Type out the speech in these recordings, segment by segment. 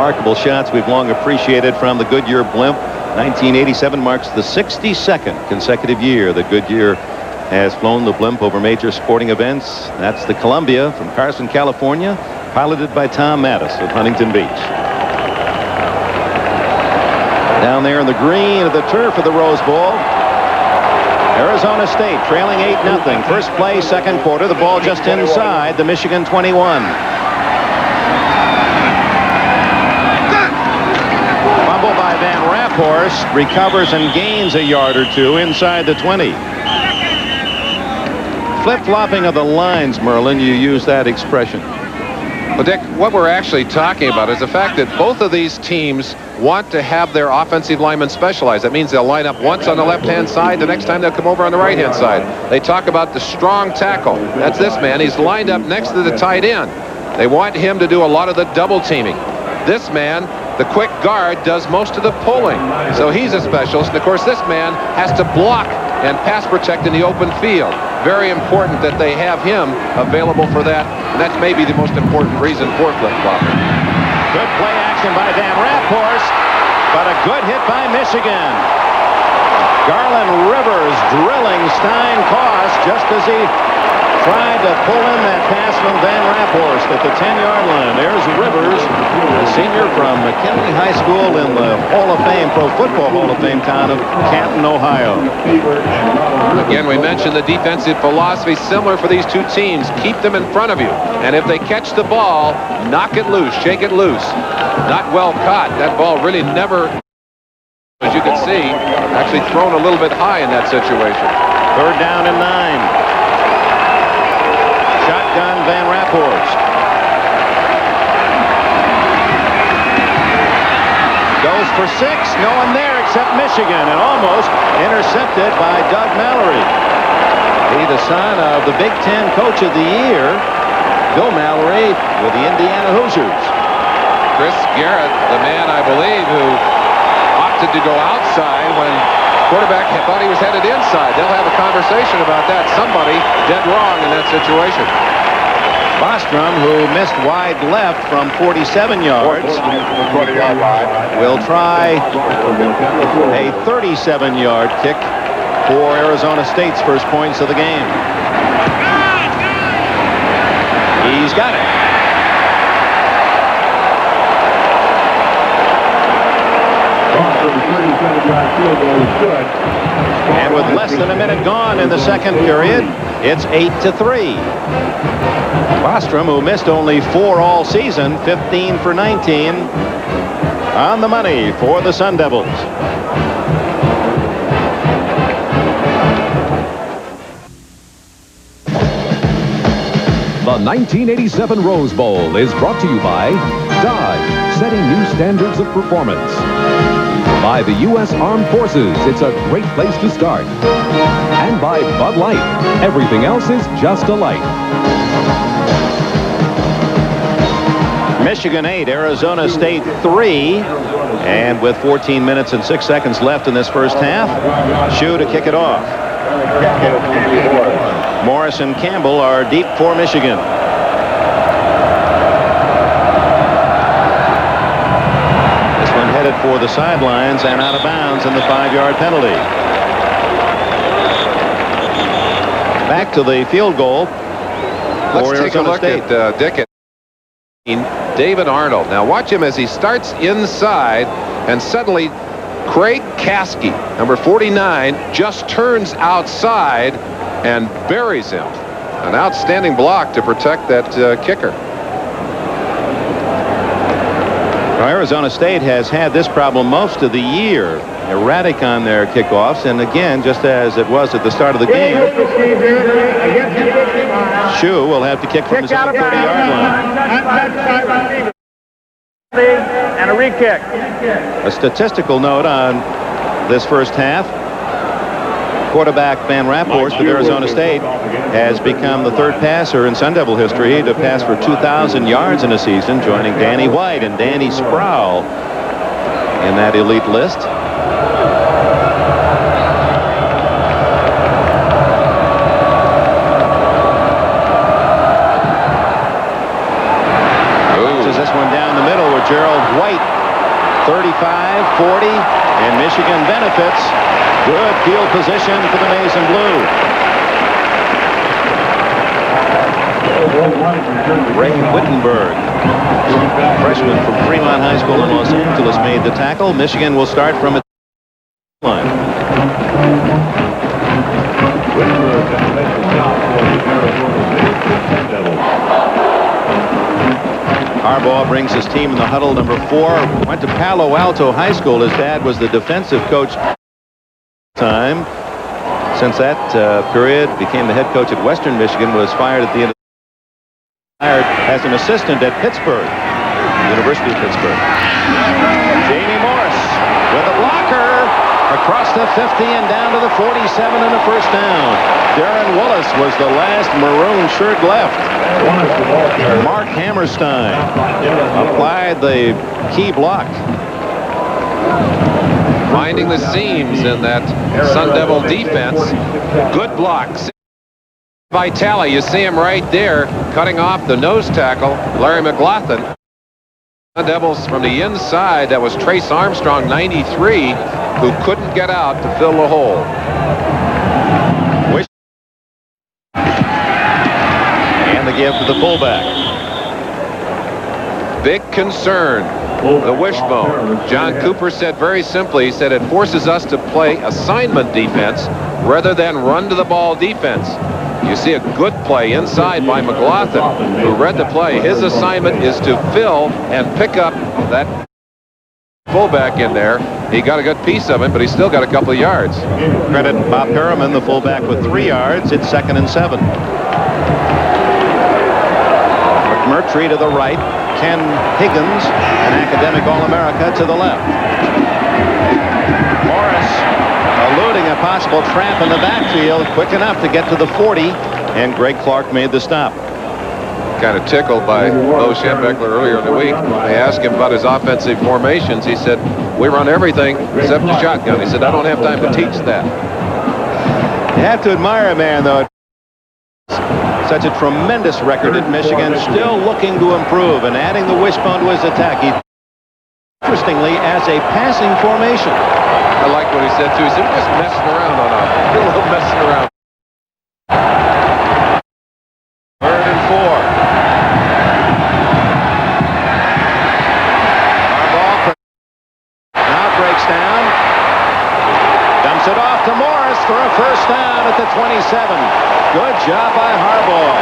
remarkable shots we've long appreciated from the Goodyear blimp. 1987 marks the 62nd consecutive year that Goodyear has flown the blimp over major sporting events. That's the Columbia from Carson, California, piloted by Tom Mattis of Huntington Beach. Down there in the green of the turf of the Rose Bowl, Arizona State trailing 8-0. First play, second quarter. The ball just inside the Michigan 21. Fumble by Van Raphorst, recovers and gains a yard or two inside the 20. Flip-flopping of the lines, Merlin, you use that expression. Well, Dick, what we're actually talking about is the fact that both of these teams want to have their offensive linemen specialized. That means they'll line up once on the left-hand side. The next time they'll come over on the right-hand side. They talk about the strong tackle. That's this man. He's lined up next to the tight end. They want him to do a lot of the double teaming. This man, the quick guard, does most of the pulling. So he's a specialist. And, of course, this man has to block and pass protect in the open field. Very important that they have him available for that. And that's maybe the most important reason for flip-flopping. Good play action by Van Raphorst, but a good hit by Michigan. Garland Rivers drilling Stein Koss just as he tried to pull in that pass from Van Raphorst at the 10-yard line. There's Rivers, a senior from McKinley High School in the Hall of Fame, Pro Football Hall of Fame town of Canton, Ohio. Again, we mentioned the defensive philosophy similar for these two teams. Keep them in front of you. And if they catch the ball, knock it loose, shake it loose. Not well caught. That ball really never, as you can see, actually thrown a little bit high in that situation. Third down and 9. Shotgun Van Raphorst. Goes for 6. No one there except Michigan, and almost intercepted by Doug Mallory. He, the son of the Big Ten Coach of the Year, Bill Mallory, with the Indiana Hoosiers. Chris Garrett, the man, I believe, who opted to go outside when quarterback thought he was headed inside. They'll have a conversation about that. Somebody dead wrong in that situation. Bostrom, who missed wide left from 47 yards, will try a 37-yard kick for Arizona State's first points of the game. He's got it. And with less than a minute gone in the second period, it's 8-3. Bostrom, who missed only 4 all season, 15 for 19, on the money for the Sun Devils. The 1987 Rose Bowl is brought to you by Dodge, setting new standards of performance. By the U.S. Armed Forces, it's a great place to start. And by Bud Light, everything else is just a light. Michigan 8, Arizona State 3. And with 14 minutes and 6 seconds left in this first half, Shue to kick it off. Morris and Campbell are deep for Michigan. This one headed for the sidelines and out of bounds in the 5-yard penalty. Back to the field goal. Let's take a look at Dick. David Arnold. Now watch him as he starts inside, and suddenly Craig Caskey, number 49, just turns outside and buries him. An outstanding block to protect that kicker. Well, Arizona State has had this problem most of the year. Erratic on their kickoffs, and again, just as it was at the start of the game, Shue will have to kick from his own 30-yard line. And a re-kick. A statistical note on this first half. Quarterback Van Raphorst of Arizona State has become the third passer in Sun Devil history to pass for 2,000 yards in a season, joining Danny White and Danny Sproul in that elite list. This one down the middle with Gerald White. 35-40, and Michigan benefits. Good field position for the Maize and Blue. Ray Wittenberg, freshman from Fremont High School in Los Angeles, made the tackle. Michigan will start from its line. Harbaugh brings his team in the huddle. Number 4 went to Palo Alto High School. His dad was the defensive coach. Since that period, became the head coach at Western Michigan. Was fired at the end. Hired as an assistant at Pittsburgh, University of Pittsburgh. Jamie Morris with a blocker across the 50 and down to the 47 and a first down. Darren Willis was the last maroon shirt left. Mark Hammerstein applied the key block. Finding the seams in that Sun Devil defense. Good blocks. Vitale, you see him right there, cutting off the nose tackle, Larry McLaughlin. Sun Devils from the inside, that was Trace Armstrong, 93, who couldn't get out to fill the hole. And the give to the fullback. Big concern, the wishbone. John Cooper said very simply, he said it forces us to play assignment defense rather than run to the ball defense. You see a good play inside by McLaughlin, who read the play. His assignment is to fill and pick up that fullback in there. He got a good piece of it, but he still got a couple of yards. Credit Bob Perriman, the fullback, with 3 yards. It's 2nd and 7. McMurtry to the right. Ken Higgins, an academic All-America, to the left. Morris eluding a possible trap in the backfield, quick enough to get to the 40, and Greg Clark made the stop. Kind of tickled by Bo Schembechler earlier in the week. They asked him about his offensive formations. He said, we run everything except the shotgun. He said, I don't have time to teach that. You have to admire a man, though. Such a tremendous record at Michigan, still looking to improve and adding the wishbone to his attack. Interestingly, as a passing formation. I like what he said, too. He said, just messing around on a little messing around. 3rd and 4. Harbaugh now breaks down. Dumps it off to Morris for a first down at the 27. Good job by Harbaugh.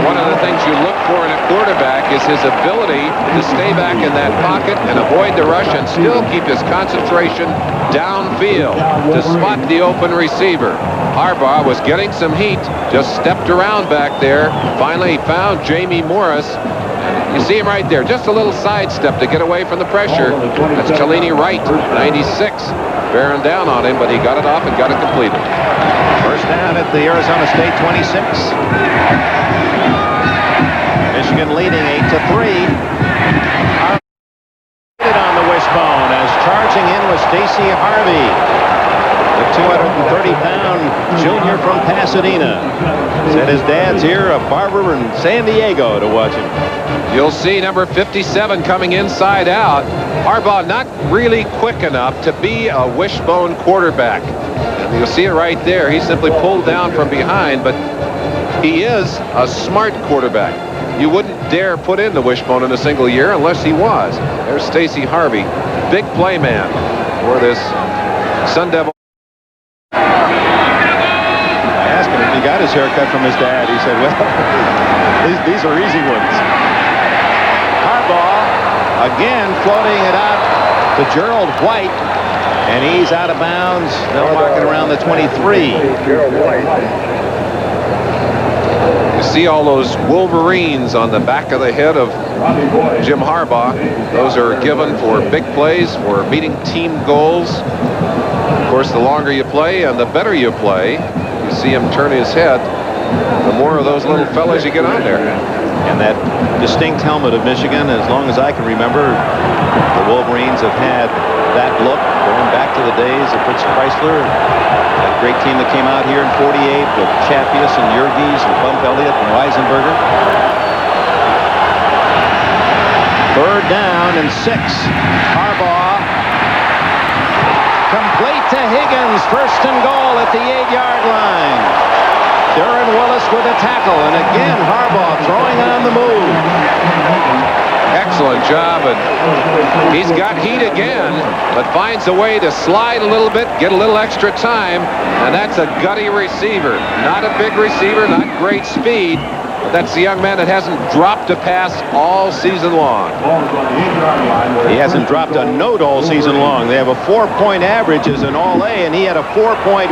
One of the things you look for in a quarterback is his ability to stay back in that pocket and avoid the rush and still keep his concentration downfield to spot the open receiver. Harbaugh was getting some heat, just stepped around back there. Finally, he found Jamie Morris. You see him right there, just a little sidestep to get away from the pressure. That's Chalini Wright, 96, bearing down on him, but he got it off and got it completed. First down at the Arizona State 26. Michigan leading 8-3. On the wishbone as charging in was Stacy Harvey, the 230-pound junior from Pasadena. Said his dad's here, a barber in San Diego, to watch him. You'll see number 57 coming inside out. Harbaugh not really quick enough to be a wishbone quarterback. And you'll see it right there. He simply pulled down from behind, but he is a smart quarterback. You wouldn't dare put in the wishbone in a single year unless he was. There's Stacy Harvey, big play man for this Sun Devil. I asked him if he got his haircut from his dad. He said, well, these are easy ones. Harbaugh again floating it out to Gerald White, and he's out of bounds. They'll mark it around the 23. Gerald White. You see all those Wolverines on the back of the head of Jim Harbaugh. Those are given for big plays, for meeting team goals. Of course, the longer you play and the better you play, you see him turn his head, the more of those little fellas you get on there. And that distinct helmet of Michigan, as long as I can remember, the Wolverines have had that look going back to the days of Fritz Chrysler. That great team that came out here in '48 with Chappius and Yergis and Bump Elliott and Weisenberger. down and 6. Harbaugh. Complete to Higgins. First and goal at the 8-yard line. Darren Willis with a tackle. And again, Harbaugh throwing on the move. Excellent job, and he's got heat again, but finds a way to slide a little bit, get a little extra time, and that's a gutty receiver. Not a big receiver, not great speed, but that's the young man that hasn't dropped a pass all season long. He hasn't dropped a note all season long. They have a 4-point average as an All-A, and he had a 4.1.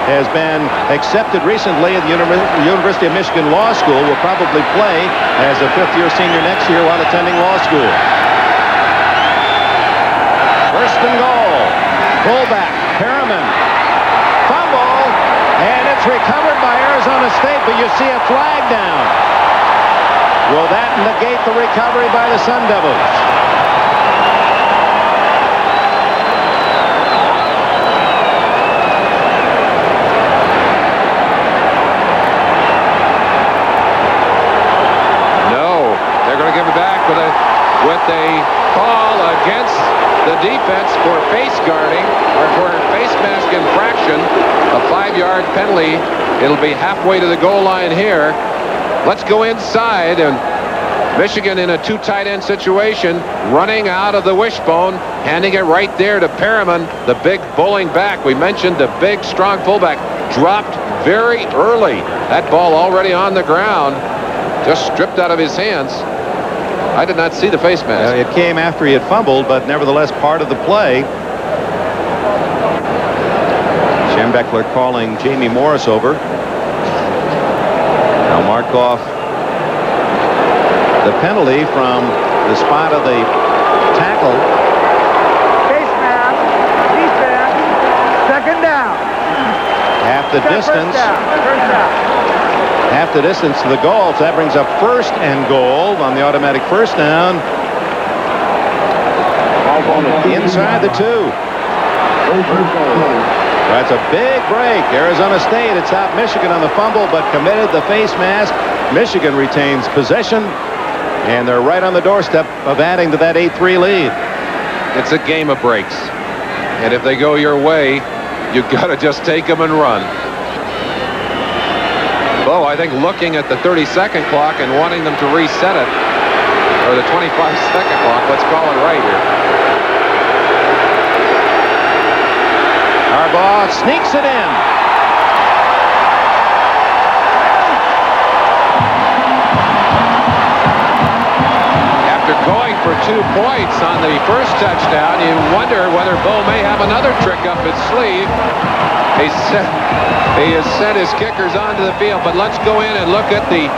Has been accepted recently at the University of Michigan Law School. Will probably play as a fifth-year senior next year while attending law school. First and goal. Fullback, Perriman. Fumble, and it's recovered by Arizona State, but you see a flag down. Will that negate the recovery by the Sun Devils? With a call against the defense for face guarding or for face mask infraction, a 5-yard penalty. It'll be halfway to the goal line here. Let's go inside, and Michigan in a 2 tight end situation, running out of the wishbone, handing it right there to Perriman, the big bowling back. We mentioned the big, strong fullback dropped very early. That ball already on the ground, just stripped out of his hands. I did not see the face mask. It came after he had fumbled, but nevertheless part of the play. Schembechler calling Jamie Morris over. Now mark off the penalty from the spot of the tackle. Face mask. Defense. Second down. Half the distance. First down. Half the distance to the goal, so that brings up first and goal on the automatic first down. Inside the 2. That's a big break. Arizona State had stopped Michigan on the fumble, but committed the face mask. Michigan retains possession, and they're right on the doorstep of adding to that 8-3 lead. It's a game of breaks, and if they go your way, you've got to just take them and run. Bo, I think looking at the 30-second clock and wanting them to reset it, or the 25-second clock, let's call it right here. Harbaugh sneaks it in. After going for 2 points on the first touchdown, you wonder whether Bo may have another trick up his sleeve. He has sent his kickers onto the field, but let's go in and look at the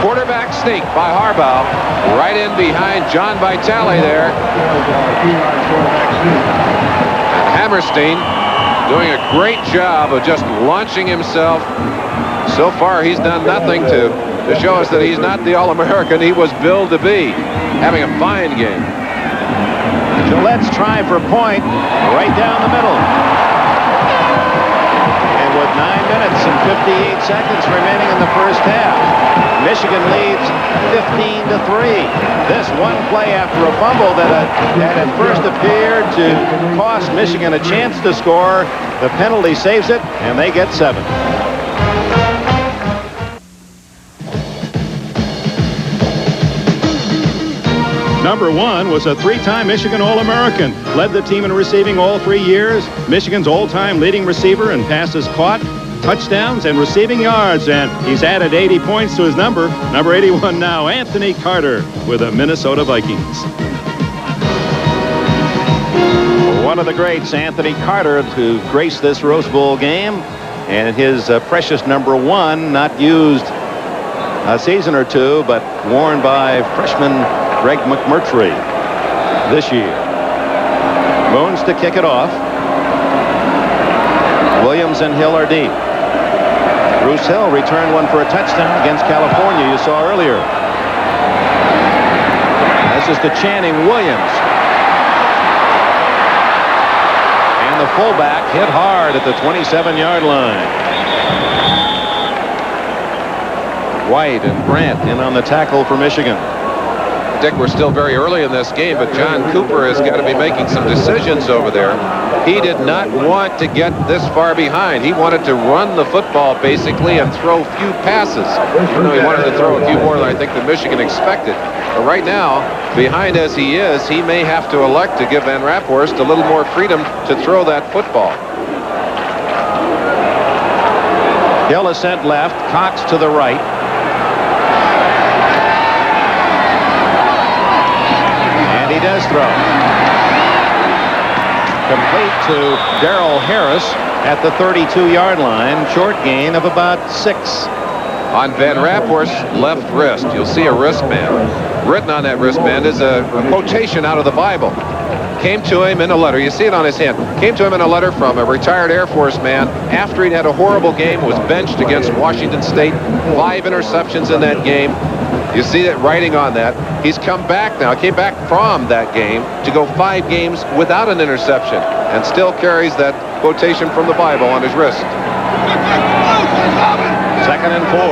quarterback sneak by Harbaugh, right in behind John Vitale there. And Hammerstein doing a great job of just launching himself. So far, he's done nothing to show us that he's not the All-American he was billed to be. Having a fine game. Gillette's try for point right down the middle. With 9 minutes and 58 seconds remaining in the first half, Michigan leads 15-3. This one play after a fumble that at first appeared to cost Michigan a chance to score. The penalty saves it, and they get 7. Number 1 was a 3-time Michigan All-American. Led the team in receiving all 3 years. Michigan's all-time leading receiver in passes caught, touchdowns, and receiving yards. And he's added 80 points to his number. Number 81 now, Anthony Carter with the Minnesota Vikings. One of the greats, Anthony Carter, to grace this Rose Bowl game. And his precious number 1, not used a season or 2, but worn by freshman Greg McMurtry this year. Moons to kick it off. Williams and Hill are deep. Bruce Hill returned one for a touchdown against California you saw earlier. This is to Channing Williams. And the fullback hit hard at the 27-yard line. White and Grant in on the tackle for Michigan. Dick, we're still very early in this game, but John Cooper has got to be making some decisions over there. He did not want to get this far behind. He wanted to run the football, basically, and throw few passes. Even though he wanted to throw a few more than I think the Michigan expected. But right now, behind as he is, he may have to elect to give Van Raphorst a little more freedom to throw that football. Hill is sent left, Cox to the right. And he does throw. Complete to Darrell Harris at the 32-yard line. Short gain of about 6. On Van Raphorst's left wrist, you'll see a wristband. Written on that wristband is a quotation out of the Bible. Came to him in a letter. You see it on his hand. Came to him in a letter from a retired Air Force man after he'd had a horrible game, was benched against Washington State. 5 interceptions in that game. You see that writing on that. He's come back now, came back from that game to go 5 games without an interception and still carries that quotation from the Bible on his wrist. 2nd and 4.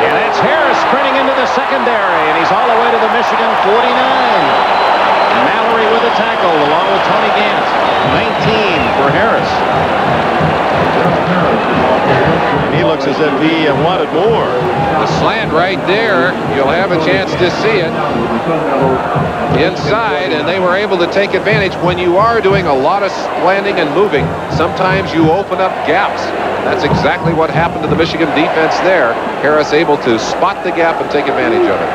And it's Harris sprinting into the secondary, and he's all the way to the Michigan 49. Mallory with a tackle along with Tony Gant. 19 for Harris. He looks as if he wanted more. The slant right there, you'll have a chance to see it inside, and they were able to take advantage. When you are doing a lot of slanting and moving, sometimes you open up gaps. That's exactly what happened to the Michigan defense there. Harris able to spot the gap and take advantage of it.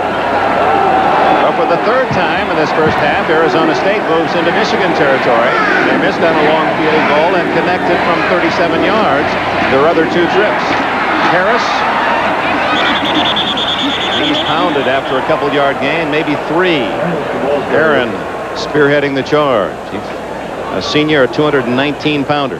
But for the 3rd time in this first half, Arizona State moves into Michigan territory. They missed on a long field goal and connected from 37 yards their other 2 trips. Harris, he's pounded after a couple-yard gain, maybe 3. Aaron spearheading the charge. He's a senior, a 219-pounder.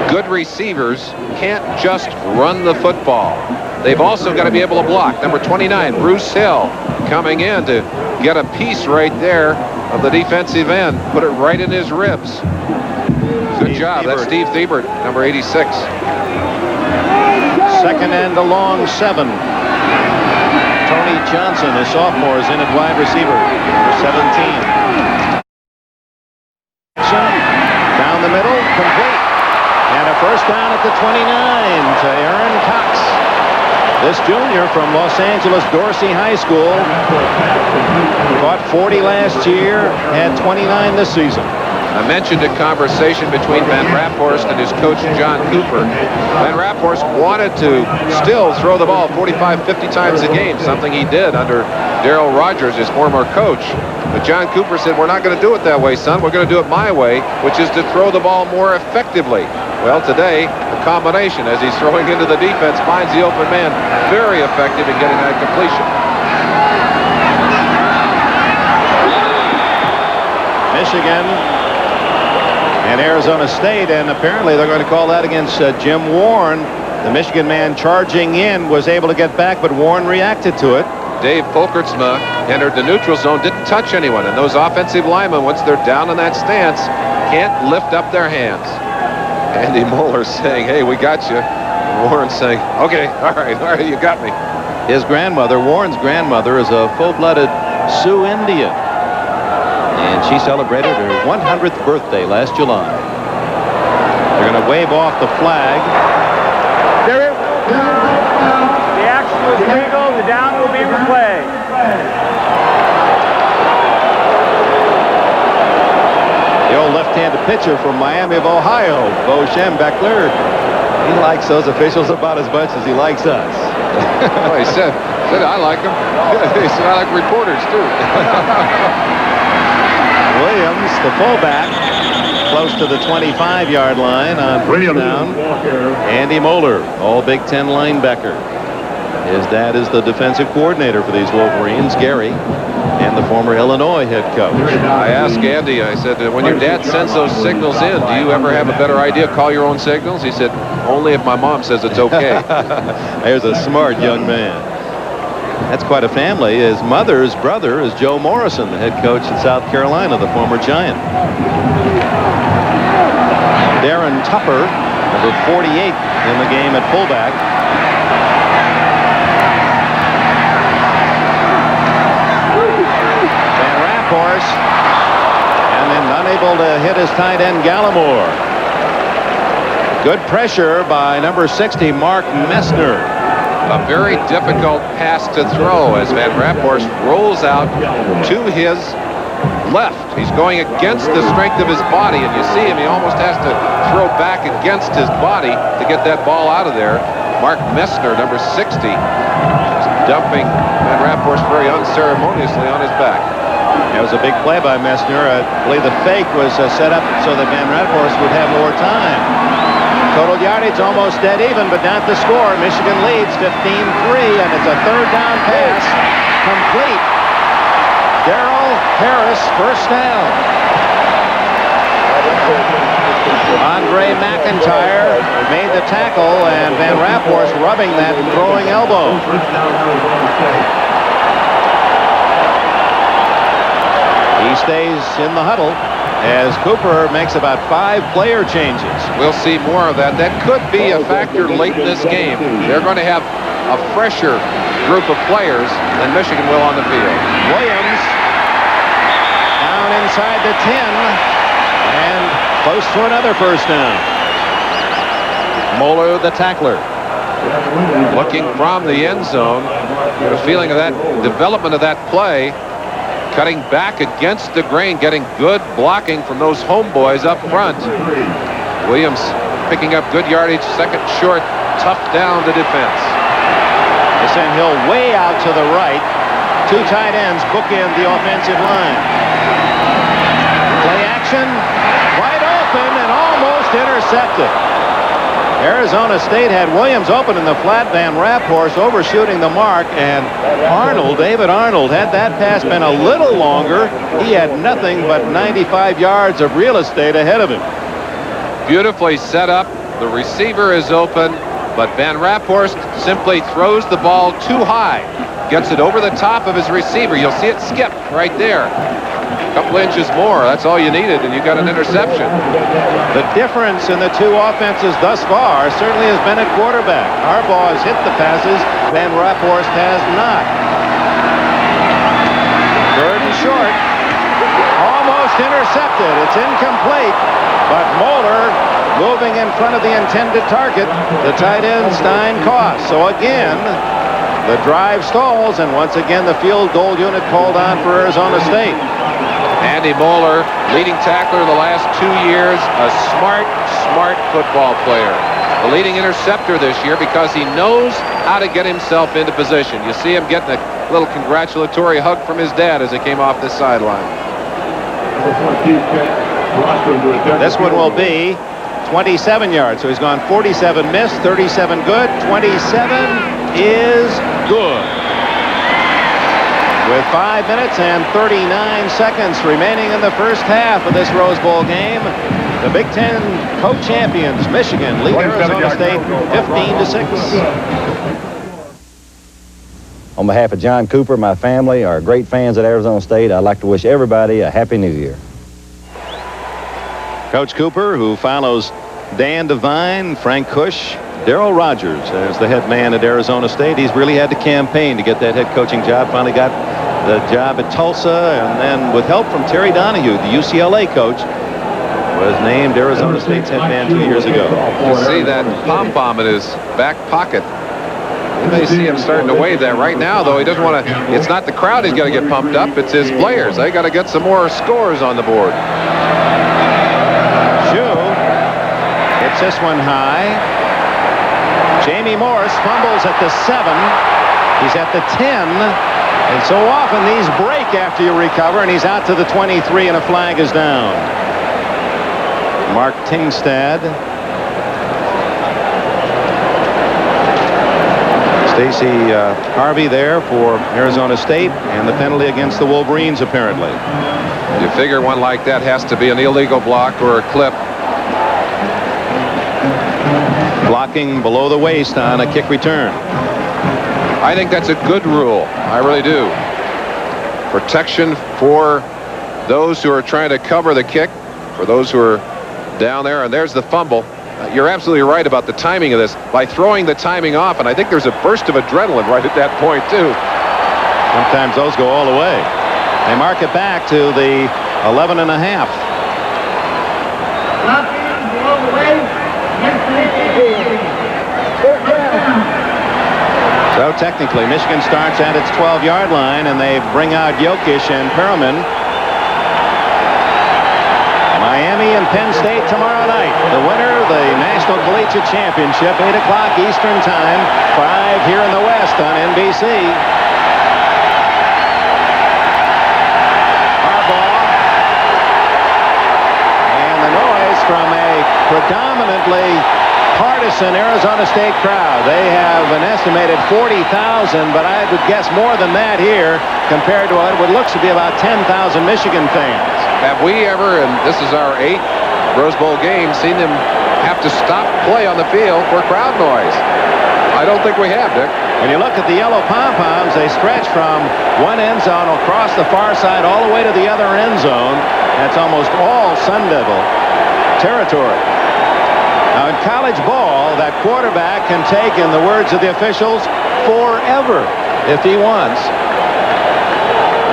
Good receivers can't just run the football. They've also got to be able to block. Number 29, Bruce Hill, coming in to get a piece right there of the defensive end. Put it right in his ribs. Good job. That's Steve Thiebert, number 86. 2nd and a long 7. Tony Johnson, a sophomore, is in at wide receiver, number 17. Down the middle, complete. And a first down at the 29 to Aaron Cox. This junior from Los Angeles Dorsey High School caught 40 last year, had 29 this season. I mentioned a conversation between Van Raphorst and his coach, John Cooper. Van Raphorst wanted to still throw the ball 45, 50 times a game, something he did under Darrell Rogers, his former coach. But John Cooper said, we're not going to do it that way, son. We're going to do it my way, which is to throw the ball more effectively. Well, today, the combination, as he's throwing into the defense, finds the open man, very effective in getting that completion. Michigan and Arizona State, and apparently they're going to call that against Jim Warren. The Michigan man charging in was able to get back, but Warren reacted to it. Dave Fulkertsma entered the neutral zone, didn't touch anyone, and those offensive linemen, once they're down in that stance, can't lift up their hands. Andy Moeller saying, hey, we got you. And Warren saying, okay, all right, you got me. His grandmother, Warren's grandmother, is a full-blooded Sioux Indian. And she celebrated her 100th birthday last July. They're going to wave off the flag. There it is. The action was legal. The down will be replayed. The old left-handed pitcher from Miami of Ohio, Bo Schembechler. He likes those officials about as much as he likes us. Well, he said I like them. He said I like reporters, too. Williams, the fullback, close to the 25-yard line on first down. Andy Moeller, all Big Ten linebacker. His dad is the defensive coordinator for these Wolverines, Gary, and the former Illinois head coach. I asked Andy, I said, when your dad sends those signals in, do you ever have a better idea, call your own signals? He said, only if my mom says it's okay. There's a smart young man. That's quite a family. His mother's brother is Joe Morrison, the head coach in South Carolina, the former Giant. Darren Tupper, number 48 in the game at fullback. Van Raphorst, and then unable to hit his tight end Gallimore. Good pressure by number 60, Mark Messner. A very difficult pass to throw as Van Raphorst rolls out to his left. He's going against the strength of his body, and you see him, he almost has to throw back against his body to get that ball out of there. Mark Messner, number 60, is dumping Van Raphorst very unceremoniously on his back. That was a big play by Messner. I believe the fake was set up so that Van Raphorst would have more time. Total yardage almost dead even, but not the score. Michigan leads 15-3, and it's a third down pass. Complete. Darrell Harris, first down. Andre McIntyre made the tackle, and Van Raphorst rubbing that throwing elbow. He stays in the huddle as Cooper makes about 5 player changes. We'll see more of that. That could be a factor late in this game. They're going to have a fresher group of players than Michigan will on the field. Williams down inside the 10 and close to another first down. Moeller, the tackler. Looking from the end zone, the feeling of that development of that play, cutting back against the grain, getting good blocking from those homeboys up front. Williams picking up good yardage, second short, tough down to defense. They send Hill way out to the right. 2 tight ends bookend the offensive line. Play action, wide open and almost intercepted. Arizona State had Williams open in the flat. Van Raphorst overshooting the mark, and David Arnold, had that pass been a little longer, he had nothing but 95 yards of real estate ahead of him. Beautifully set up. The receiver is open, but Van Raphorst simply throws the ball too high. Gets it over the top of his receiver. You'll see it skip right there. A couple inches more, that's all you needed, and you got an interception. The difference in the 2 offenses thus far certainly has been at quarterback. Harbaugh has hit the passes, Van Raphorst has not. Third and short, almost intercepted. It's incomplete, but Moeller moving in front of the intended target, the tight end Stein Koss. So again, the drive stalls, and once again the field goal unit called on for Arizona State. Andy Moeller, leading tackler the last 2 years, a smart football player. The leading interceptor this year because he knows how to get himself into position. You see him getting a little congratulatory hug from his dad as he came off the sideline. This one will be 27 yards. So he's gone 47 missed, 37 good, 27 is good. With 5 minutes and 39 seconds remaining in the first half of this Rose Bowl game, the Big Ten co-champions, Michigan, lead Arizona State 15-6. On behalf of John Cooper, my family, our great fans at Arizona State, I'd like to wish everybody a Happy New Year. Coach Cooper, who follows Dan Devine, Frank Kush, Darrell Rogers as the head man at Arizona State. He's really had to campaign to get that head coaching job. Finally got the job at Tulsa, and then with help from Terry Donahue, the UCLA coach, was named Arizona State's head man 2 years ago. You see that pom-pom in his back pocket. You may see him starting to wave that right now, though. He doesn't want to. It's not the crowd he's got to get pumped up. It's his players. They got to get some more scores on the board. Shue hits this one high. Jamie Morris fumbles at the 7. He's at the 10. And so often these break after you recover, and he's out to the 23, and a flag is down. Mark Tingstad. Stacy Harvey there for Arizona State, and the penalty against the Wolverines apparently. You figure one like that has to be an illegal block or a clip. Blocking below the waist on a kick return. I think that's a good rule. I really do. Protection for those who are trying to cover the kick, for those who are down there, and there's the fumble. You're absolutely right about the timing of this. By throwing the timing off, and I think there's a burst of adrenaline right at that point, too. Sometimes those go all the way. They mark it back to the 11.5. So technically, Michigan starts at its 12-yard line, and they bring out Jokic and Perriman. Miami and Penn State tomorrow night. The winner, the National Collegiate Championship, 8 o'clock Eastern Time, 5 here in the West on NBC. Harbaugh. And the noise from a predominantly partisan Arizona State crowd. They have an estimated 40,000, but I would guess more than that here compared to what looks to be about 10,000 Michigan fans. Have we ever, and this is our 8th Rose Bowl game, seen them have to stop play on the field for crowd noise? I don't think we have, Dick. When you look at the yellow pom-poms, they stretch from one end zone across the far side all the way to the other end zone. That's almost all Sun Devil territory. Now, in college ball, that quarterback can take, in the words of the officials, forever if he wants.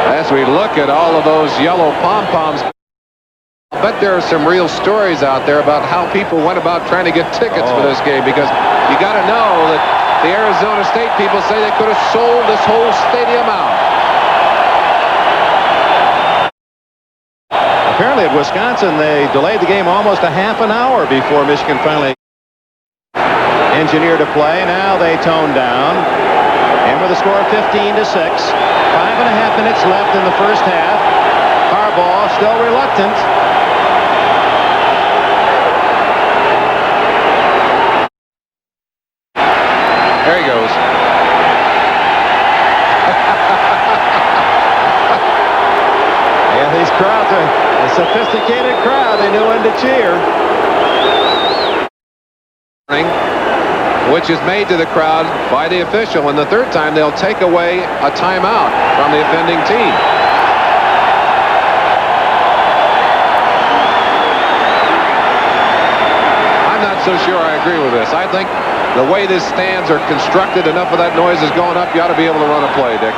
As we look at all of those yellow pom-poms, I bet there are some real stories out there about how people went about trying to get tickets for this game, because you got to know that the Arizona State people say they could have sold this whole stadium out. Apparently at Wisconsin, they delayed the game almost a half an hour before Michigan finally engineered a play. Now they tone down. And with a score of 15-6, 5.5 minutes left in the first half. Harbaugh still reluctant. There he goes. Yeah, these crowds are a sophisticated crowd. They know when to cheer. Which is made to the crowd by the official, and the third time they'll take away a timeout from the offending team. I'm not so sure I agree with this. I think the way these stands are constructed, enough of that noise is going up, you ought to be able to run a play, Dick.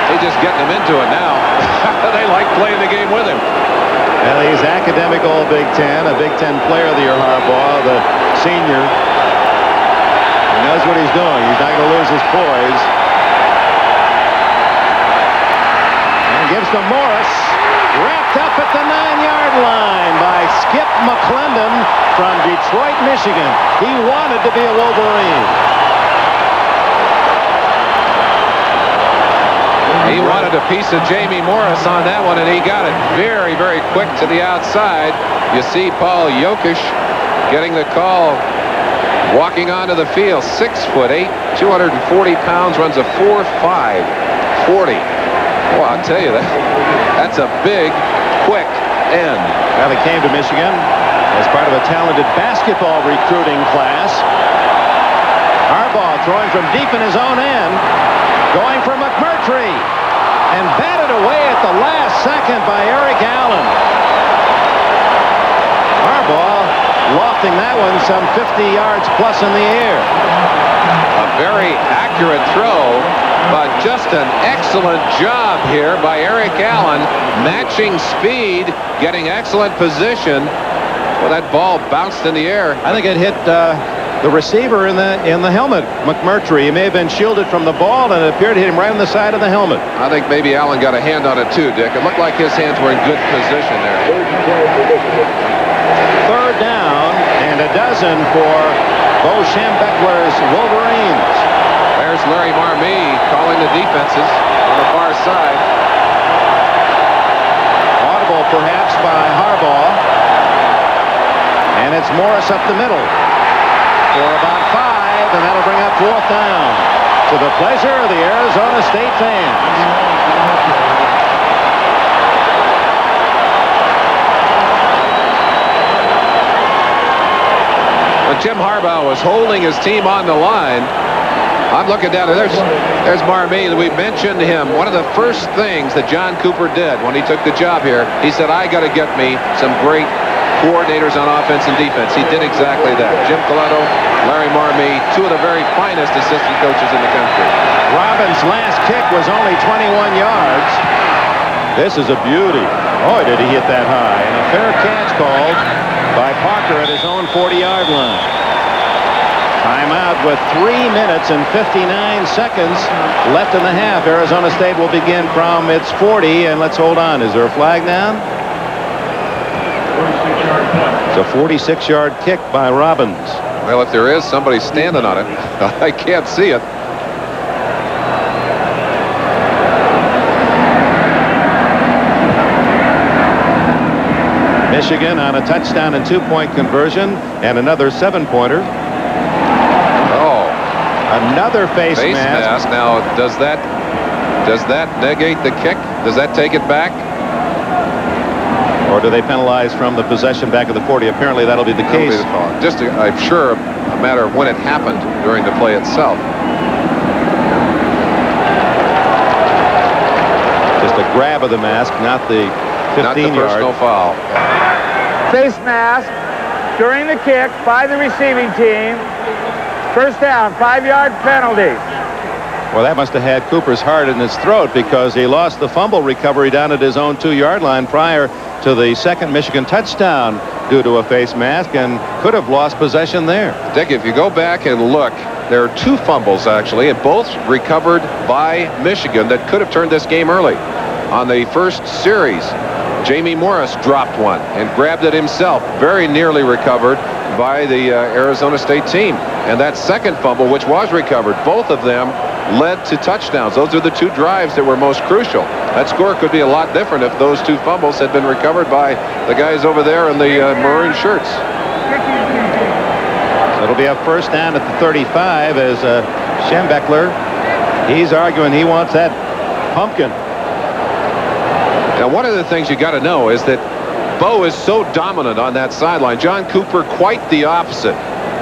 He's just getting them into it now. They like playing the game with him. Well, he's academic all Big Ten, a Big Ten player of the year, Harbaugh, the senior. He knows what he's doing. He's not going to lose his poise. And gives to Morris, wrapped up at the 9-yard line by Skip McClendon from Detroit, Michigan. He wanted to be a Wolverine. He wanted a piece of Jamie Morris on that one, and he got it very, very quick to the outside. You see Paul Jokic getting the call, walking onto the field, 6'8", 240 pounds, runs a 4.5 40. Well, I'll tell you that's a big, quick end. Well, he came to Michigan as part of a talented basketball recruiting class. Harbaugh throwing from deep in his own end, going for McMurtry, and batted away at the last second by Eric Allen. Harbaugh lofting that one some 50 yards plus in the air. A very accurate throw, but just an excellent job here by Eric Allen, matching speed, getting excellent position. Well, that ball bounced in the air. I think it hit the receiver in the helmet, McMurtry. He may have been shielded from the ball, and it appeared to hit him right on the side of the helmet. I think maybe Allen got a hand on it too, Dick. It looked like his hands were in good position there. Third down and a dozen for Bo Schembechler's Wolverines. There's Larry Marmee calling the defenses on the far side. Audible perhaps by Harbaugh. And it's Morris up the middle for about 5, and that'll bring up 4th down to the pleasure of the Arizona State fans. When Jim Harbaugh was holding his team on the line, I'm looking down there. There's Marmee. We mentioned him. One of the first things that John Cooper did when he took the job here, he said, I got to get me some great coordinators on offense and defense. He did exactly that. Jim Coletto, Larry Marmee, two of the very finest assistant coaches in the country. Robbins' last kick was only 21 yards. This is a beauty. Boy, did he hit that high. And a fair catch called by Parker at his own 40-yard line. Timeout with 3 minutes and 59 seconds left in the half. Arizona State will begin from its 40. And let's hold on. Is there a flag down? It's a 46-yard kick by Robbins. Well, if there is, somebody standing on it. I can't see it. Michigan on a touchdown and 2-point conversion and another 7-pointer. Oh, another face mask. Now, does that negate the kick? Does that take it back? Or do they penalize from the possession back of the 40? Apparently that'll be the case. Just, I'm sure, a matter of when it happened during the play itself. Just a grab of the mask, not the 15-yard. Not the personal foul. Face mask during the kick by the receiving team. First down, 5-yard penalty. Well, that must have had Cooper's heart in his throat because he lost the fumble recovery down at his own 2-yard line prior to the second Michigan touchdown due to a face mask and could have lost possession there. Dick, if you go back and look, there are 2 fumbles actually, and both recovered by Michigan that could have turned this game early. On the first series, Jamie Morris dropped one and grabbed it himself, very nearly recovered by the Arizona State team. And that second fumble, which was recovered, both of them led to touchdowns. Those are the 2 drives that were most crucial. That score could be a lot different if those 2 fumbles had been recovered by the guys over there in the maroon shirts. So it'll be a first down at the 35 as Schembechler, he's arguing he wants that pumpkin. Now, one of the things you got to know is that Bo is so dominant on that sideline. John Cooper, quite the opposite.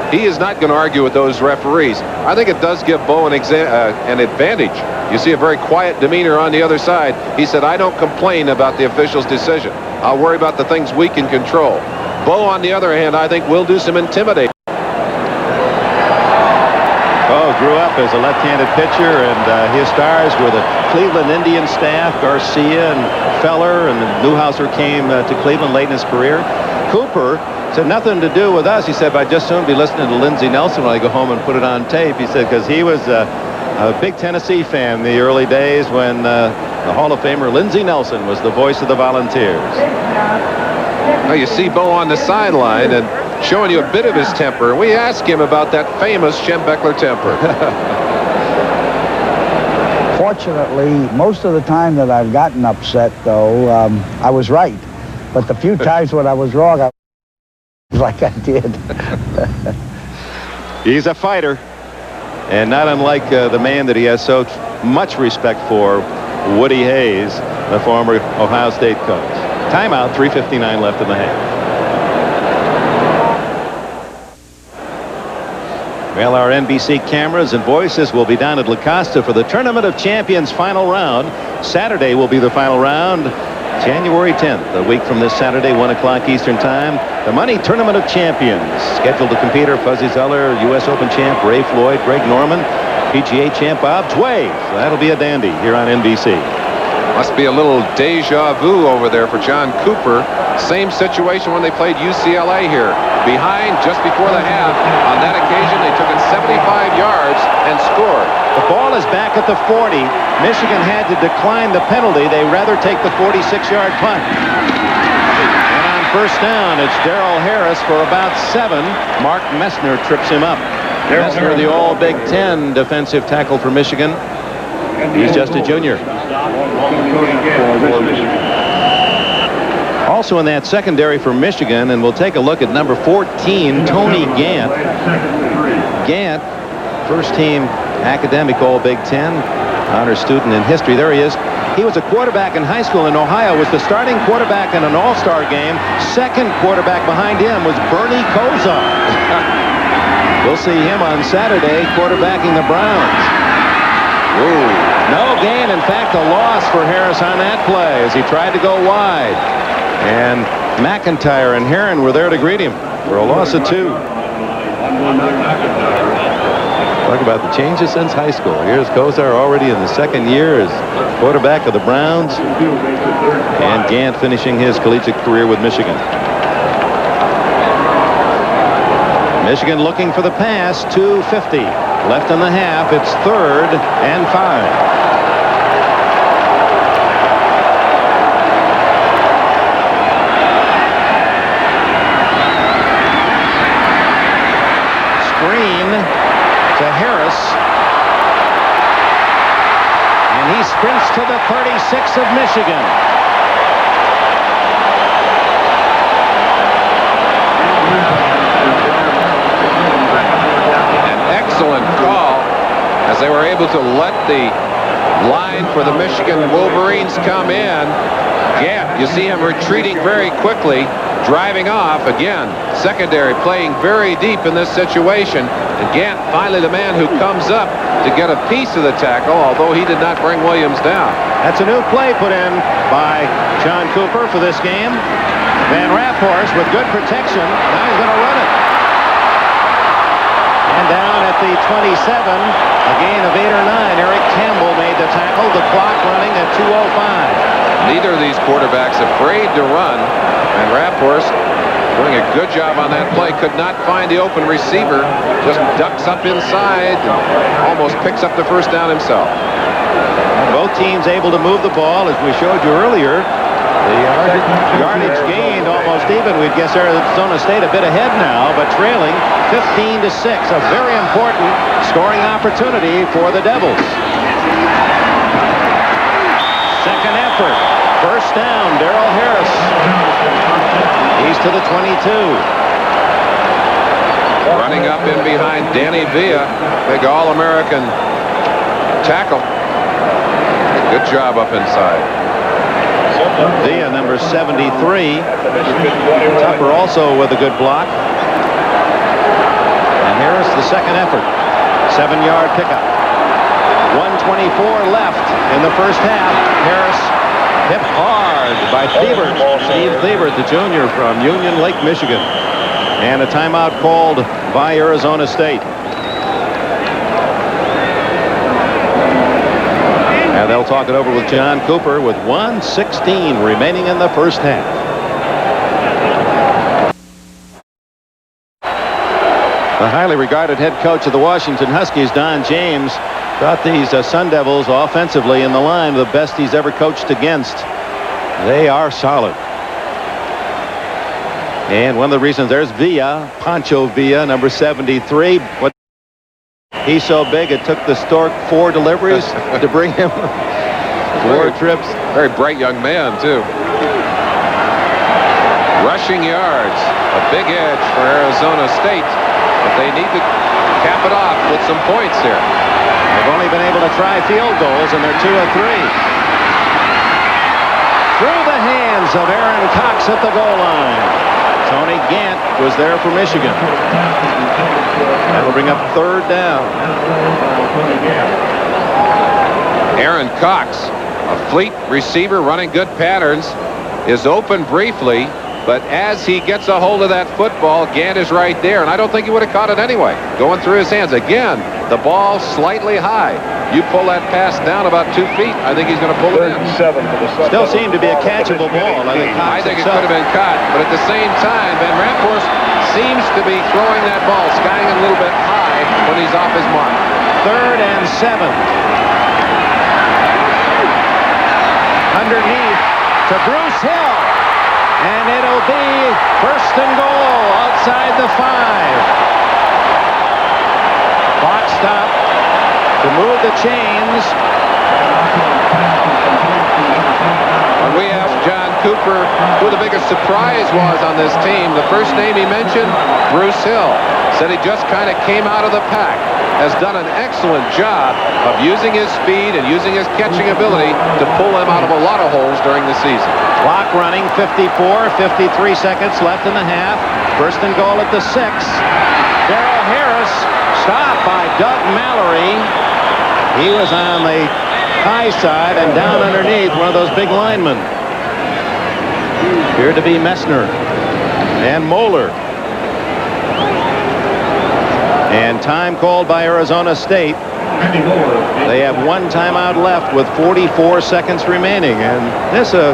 He is not going to argue with those referees. I think it does give Bo an advantage. You see a very quiet demeanor on the other side. He said, I don't complain about the official's decision. I'll worry about the things we can control. Bo, on the other hand, I think will do some intimidating. Bo grew up as a left-handed pitcher, and his stars were the Cleveland Indian staff, Garcia and Feller, and Newhouser came to Cleveland late in his career. Cooper said nothing to do with us. He said, I'd just soon be listening to Lindsey Nelson when I go home and put it on tape. He said, because he was a big Tennessee fan in the early days when the Hall of Famer Lindsey Nelson was the voice of the Volunteers. Now you see Bo on the sideline and showing you a bit of his temper. We asked him about that famous Schembechler temper. Fortunately, most of the time that I've gotten upset, though, I was right. But the few times when I was wrong, I was like I did. He's a fighter, and not unlike the man that he has so much respect for, Woody Hayes, the former Ohio State coach. Timeout, 3:59 left in the half. Well, our NBC cameras and voices will be down at La Costa for the Tournament of Champions final round. Saturday will be the final round, January 10th, a week from this Saturday, 1 o'clock Eastern Time. The Money Tournament of Champions. Scheduled to compete are Fuzzy Zoeller, U.S. Open champ Ray Floyd, Greg Norman, PGA champ Bob Tway. So that'll be a dandy here on NBC. Must be a little deja vu over there for John Cooper. Same situation when they played UCLA here. Behind just before the half. On that occasion, they took it 75 yards and scored. The ball is back at the 40. Michigan had to decline the penalty. They rather take the 46-yard punt. And on first down, it's Darrell Harris for about 7. Mark Messner trips him up. Messner, the all Big Ten defensive tackle for Michigan. He's just a junior. Also in that secondary for Michigan, and we'll take a look at number 14, Tony Gant. Gant, first team academic all Big Ten, honor student in history. There he is. He was a quarterback in high school in Ohio, was the starting quarterback in an all-star game. Second quarterback behind him was Bernie Kosar. We'll see him on Saturday quarterbacking the Browns. No gain. In fact, a loss for Harris on that play as he tried to go wide. And McIntyre and Herron were there to greet him for a loss of 2. Talk about the changes since high school. Here's Kosar already in the second year as quarterback of the Browns. And Gant finishing his collegiate career with Michigan. Michigan looking for the pass. 2:50 left in the half. It's 3rd and 5. To Harris, and he sprints to the 36 of Michigan. An excellent call as they were able to let the line for the Michigan Wolverines come in. Gant, you see him retreating very quickly, driving off again. Secondary playing very deep in this situation. And Gant finally the man who comes up to get a piece of the tackle, although he did not bring Williams down. That's a new play put in by John Cooper for this game. Van Raphorst with good protection. Now he's going to run it. And down at the 27, a gain of 8 or 9. Eric Campbell made the tackle. The clock running at 2:05. Neither of these quarterbacks afraid to run. And Raphorst doing a good job on that play. Could not find the open receiver. Just ducks up inside and almost picks up the first down himself. Both teams able to move the ball, as we showed you earlier. The yardage gained almost even. We'd guess Arizona State a bit ahead now, but trailing 15-6. A very important scoring opportunity for the Devils. Second effort. First down, Darrell Harris. He's to the 22. Running up in behind Danny Villa. Big All-American tackle. Good job up inside. Villa, number 73. Tupper also with a good block. And Harris, the second effort. 7-yard pickup. 1:24 left in the first half. Harris hit hard by Thiebert. Steve Thiebert, the junior from Union Lake, Michigan. And a timeout called by Arizona State. And they'll talk it over with John Cooper with 1:16 remaining in the first half. The highly regarded head coach of the Washington Huskies, Don James, thought these Sun Devils offensively in the line the best he's ever coached against. They are solid. And one of the reasons there's Villa, Pancho Villa, number 73. What? He's so big it took the Stork 4 deliveries to bring him 4 trips. Very bright young man, too. Rushing yards. A big edge for Arizona State. But they need to cap it off with some points here. They've only been able to try field goals, and they're 2 of 3. Through the hands of Aaron Cox at the goal line. Tony Gant was there for Michigan. That'll bring up 3rd down. Aaron Cox, a fleet receiver running good patterns, is open briefly, but as he gets a hold of that football, Gant is right there, and I don't think he would have caught it anyway. Going through his hands. Again, the ball slightly high. You pull that pass down about 2 feet, I think he's going to pull it in. Still seemed to be a catchable ball. I think it could have been caught, but at the same time, Van Raphorst seems to be throwing that ball, skying it a little bit high when he's off his mark. 3rd and 7. Underneath to Bruce Hill. And it'll be 1st and goal outside the 5. Clock stop to move the chains. When we asked John Cooper who the biggest surprise was on this team, the first name he mentioned, Bruce Hill. Said he just kind of came out of the pack. Has done an excellent job of using his speed and using his catching ability to pull them out of a lot of holes during the season. Clock running, 54, 53 seconds left in the half. 1st and goal at the 6. Darrell Harris stopped by Doug Mallory. He was on the high side and down underneath one of those big linemen. Appeared to be Messner and Moeller. And time called by Arizona State. They have one timeout left with 44 seconds remaining, and this is a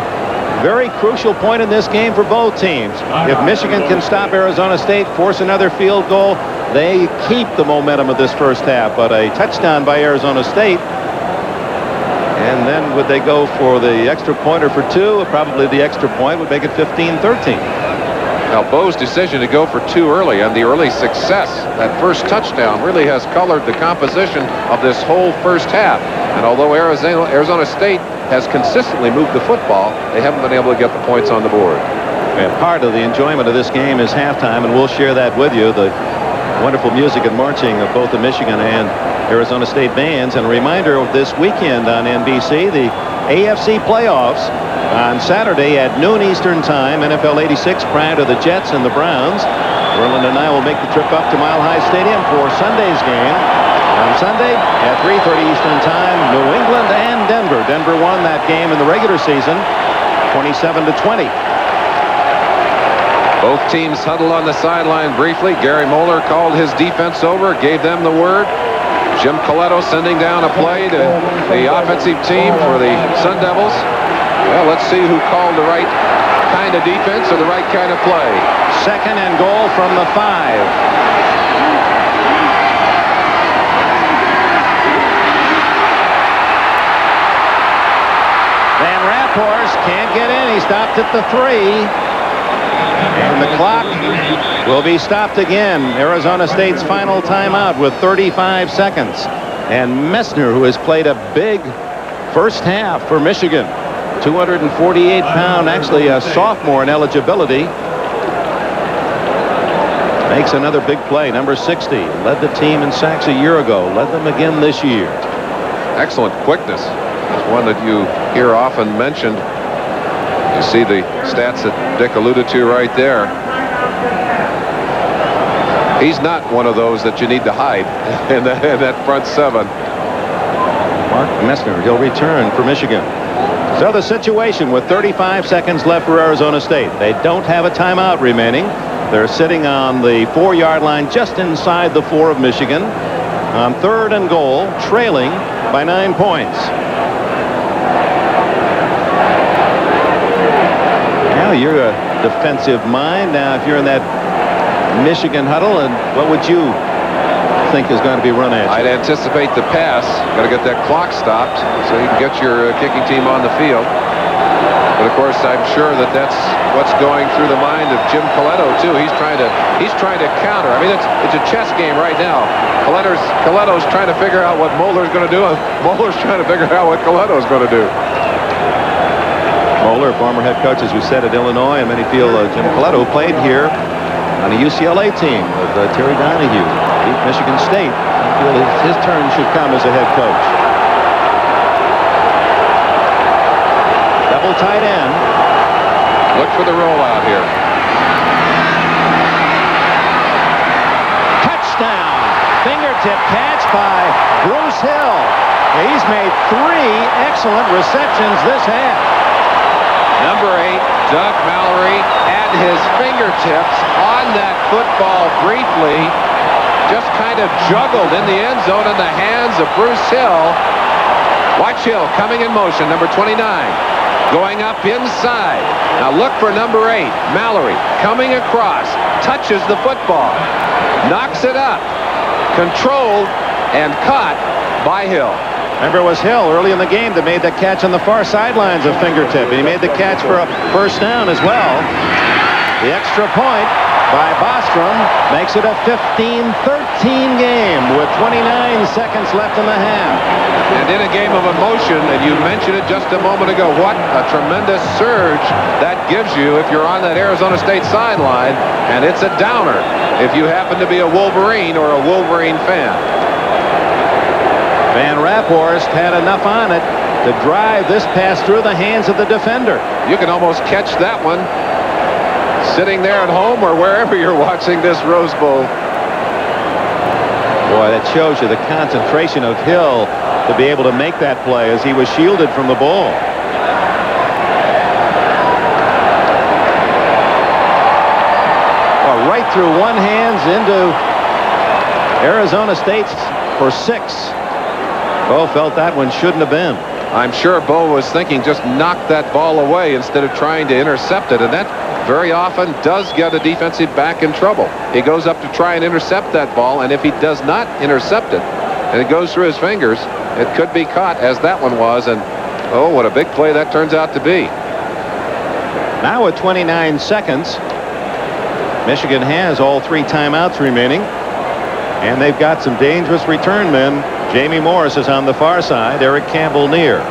very crucial point in this game for both teams. If Michigan can stop Arizona State, force another field goal, they keep the momentum of this first half. But a touchdown by Arizona State, and then would they go for the extra point or for two? Probably the extra point would make it 15-13. Now, Bo's decision to go for two early and the early success, that first touchdown, really has colored the composition of this whole first half. And although Arizona State has consistently moved the football, they haven't been able to get the points on the board. And part of the enjoyment of this game is halftime, and we'll share that with you. The wonderful music and marching of both the Michigan and Arizona State bands. And a reminder of this weekend on NBC, the AFC playoffs on Saturday at noon Eastern Time, NFL 86 prior to the Jets and the Browns. Verlin and I will make the trip up to Mile High Stadium for Sunday's game. On Sunday at 3:30 Eastern Time, New England and Denver. Denver won that game in the regular season, 27-20. Both teams huddled on the sideline briefly. Gary Moeller called his defense over, gave them the word. Jim Coletto sending down a play to the offensive team for the Sun Devils. Well, let's see who called the right kind of defense or the right kind of play. Second and goal from the 5. Van Raphorst can't get in. He stopped at the 3. And the clock will be stopped again. Arizona State's final timeout with 35 seconds. And Messner, who has played a big first half for Michigan, 248-pound, actually a sophomore in eligibility, makes another big play. Number 60, led the team in sacks a year ago, led them again this year. Excellent quickness. It's one that you hear often mentioned. You see the stats that Dick alluded to right there. He's not one of those that you need to hide in that front 7. Mark Messner, he'll return for Michigan. So the situation with 35 seconds left for Arizona State. They don't have a timeout remaining. They're sitting on the 4-yard line just inside the 4 of Michigan on 3rd and goal, trailing by 9 points. Now you're a defensive mind. Now if you're in that Michigan huddle, and what would you think is going to be run at you? I'd anticipate the pass. Got to get that clock stopped so you can get your kicking team on the field. But of course, I'm sure that that's what's going through the mind of Jim Coletto too. He's trying to counter. I mean, it's a chess game right now. Coletto's trying to figure out what Moeller's going to do, and Moeller's trying to figure out what Coletto's going to do. Moeller, former head coach, as we said, at Illinois, and many feel Jim Coletto played here on a UCLA team with Terry Donahue, beat Michigan State. I feel his turn should come as a head coach. Double tight end. Look for the rollout here. Touchdown! Fingertip catch by Bruce Hill. He's made 3 excellent receptions this half. Number 8, Doug Mallory, had his fingertips on that football briefly. Just kind of juggled in the end zone in the hands of Bruce Hill. Watch Hill coming in motion, number 29. Going up inside. Now look for number 8, Mallory, coming across. Touches the football. Knocks it up. Controlled and caught by Hill. Remember, it was Hill early in the game that made the catch on the far sidelines of Fingertip, and he made the catch for a first down as well. The extra point by Bostrom makes it a 15-13 game with 29 seconds left in the half. And in a game of emotion, and you mentioned it just a moment ago, what a tremendous surge that gives you if you're on that Arizona State sideline, and it's a downer if you happen to be a Wolverine or a Wolverine fan. Van Raphorst had enough on it to drive this pass through the hands of the defender. You can almost catch that one sitting there at home or wherever you're watching this Rose Bowl. Boy, that shows you the concentration of Hill to be able to make that play as he was shielded from the ball. Well, right through one hands into Arizona State for 6. Bo felt that one shouldn't have been. I'm sure Bo was thinking just knock that ball away instead of trying to intercept it, and that very often does get a defensive back in trouble. He goes up to try and intercept that ball, and if he does not intercept it and it goes through his fingers, it could be caught, as that one was, and oh, what a big play that turns out to be. Now with 29 seconds, Michigan has all 3 timeouts remaining, and they've got some dangerous return men. Jamie Morris is on the far side, Eric Campbell near.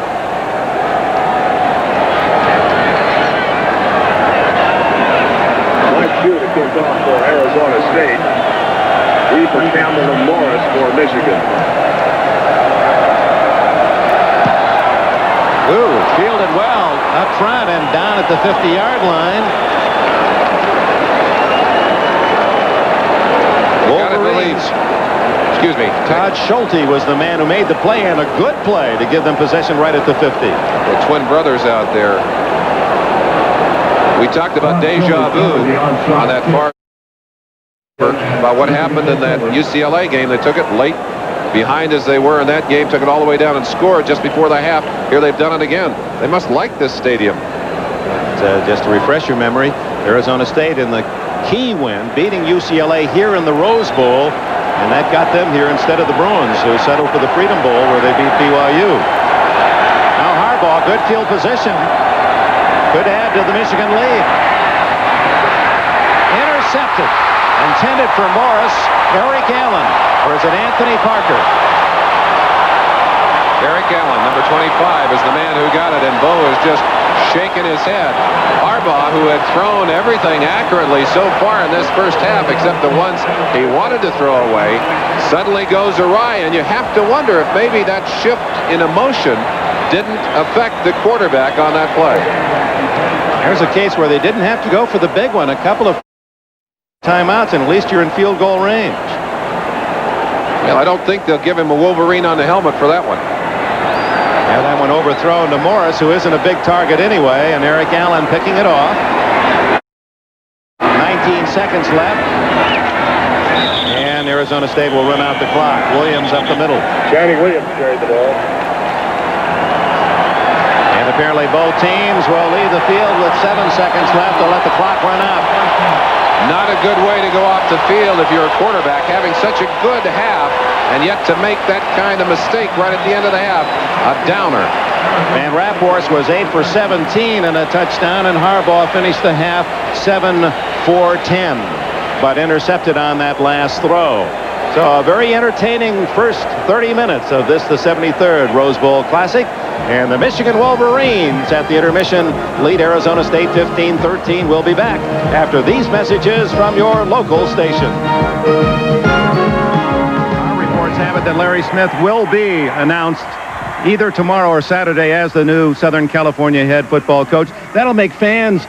To kick off for Arizona State. 3 for Campbell and Morris for Michigan. Ooh, fielded well up front and down at the 50-yard line. Wolverines. Excuse me. Todd Schulte was the man who made the play, and a good play to give them possession right at the 50. The twin brothers out there. We talked about deja vu on that far about what happened in that UCLA game. They took it late, behind as they were in that game, took it all the way down and scored just before the half. Here they've done it again. They must like this stadium. Just to refresh your memory, Arizona State in the key win, beating UCLA here in the Rose Bowl, and that got them here instead of the Bruins, who settled for the Freedom Bowl where they beat BYU. Now Harbaugh, good field position. Could add to the Michigan lead. Intercepted. Intended for Morris. Eric Allen. Or is it Anthony Parker? Eric Allen, number 25, is the man who got it, and Bo is just shaking his head. Harbaugh, who had thrown everything accurately so far in this first half, except the ones he wanted to throw away, suddenly goes awry, and you have to wonder if maybe that shift in emotion didn't affect the quarterback on that play. Here's a case where they didn't have to go for the big one. A couple of timeouts, and at least you're in field goal range. Well, I don't think they'll give him a Wolverine on the helmet for that one. Yeah, that one overthrown to Morris, who isn't a big target anyway, and Eric Allen picking it off. 19 seconds left. And Arizona State will run out the clock. Williams up the middle. Channing Williams carried the ball. And apparently both teams will leave the field with 7 seconds left to let the clock run out. Not a good way to go off the field if you're a quarterback, having such a good half, and yet to make that kind of mistake right at the end of the half. A downer. Van Raaphorst was 8 for 17 and a touchdown, and Harbaugh finished the half 7 for 10, but intercepted on that last throw. So a very entertaining first 30 minutes of this, the 73rd Rose Bowl Classic. And the Michigan Wolverines at the intermission lead Arizona State 15-13. We'll be back after these messages from your local station. Our reports have it that Larry Smith will be announced either tomorrow or Saturday as the new Southern California head football coach. That'll make fans